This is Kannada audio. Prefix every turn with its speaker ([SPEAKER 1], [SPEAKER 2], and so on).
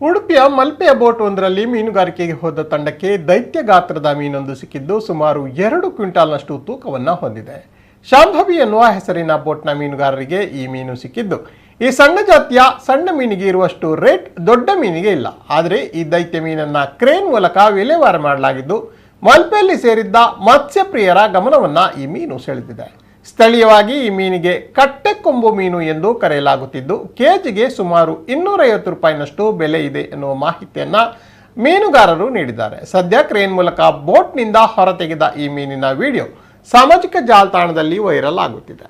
[SPEAKER 1] ಉಡುಪಿಯ ಮಲ್ಪೆಯ ಬೋಟ್ ಒಂದರಲ್ಲಿ ಮೀನುಗಾರಿಕೆಗೆ ಹೋದ ತಂಡಕ್ಕೆ ದೈತ್ಯ ಗಾತ್ರದ ಮೀನೊಂದು ಸಿಕ್ಕಿದ್ದು ಸುಮಾರು 2 ಕ್ವಿಂಟಾಲ್ನಷ್ಟು ತೂಕವನ್ನು ಹೊಂದಿದೆ. ಶಾಂಭವಿ ಎನ್ನುವ ಹೆಸರಿನ ಬೋಟ್ನ ಮೀನುಗಾರರಿಗೆ ಈ ಮೀನು ಸಿಕ್ಕಿದ್ದು ಈ ಸಣ್ಣ ಜಾತಿಯ ಸಣ್ಣ ಮೀನಿಗೆ ಇರುವಷ್ಟು ರೇಟ್ ದೊಡ್ಡ ಮೀನಿಗೆ ಇಲ್ಲ. ಆದರೆ ಈ ದೈತ್ಯ ಮೀನನ್ನ ಕ್ರೇನ್ ಮೂಲಕ ವಿಲೇವಾರಿ ಮಾಡಲಾಗಿದ್ದು ಮಲ್ಪೆಯಲ್ಲಿ ಸೇರಿದ್ದ ಮತ್ಸ್ಯಪ್ರಿಯರ ಗಮನವನ್ನ ಈ ಮೀನು ಸೆಳೆದಿದೆ. ಸ್ಥಳೀಯವಾಗಿ ಈ ಮೀನಿಗೆ ಕಟ್ಟೆಕೊಂಬು ಮೀನು ಎಂದು ಕರೆಯಲಾಗುತ್ತಿದ್ದು ಕೆಜಿಗೆ ಸುಮಾರು 250 ರೂಪಾಯಿನಷ್ಟು ಬೆಲೆ ಇದೆ ಎನ್ನುವ ಮಾಹಿತಿಯನ್ನ ಮೀನುಗಾರರು ನೀಡಿದ್ದಾರೆ. ಸದ್ಯ ಕ್ರೇನ್ ಮೂಲಕ ಬೋಟ್ನಿಂದ ಹೊರತೆಗೆದ ಈ ಮೀನಿನ ವಿಡಿಯೋ ಸಾಮಾಜಿಕ ಜಾಲತಾಣದಲ್ಲಿ ವೈರಲ್ ಆಗುತ್ತಿದೆ.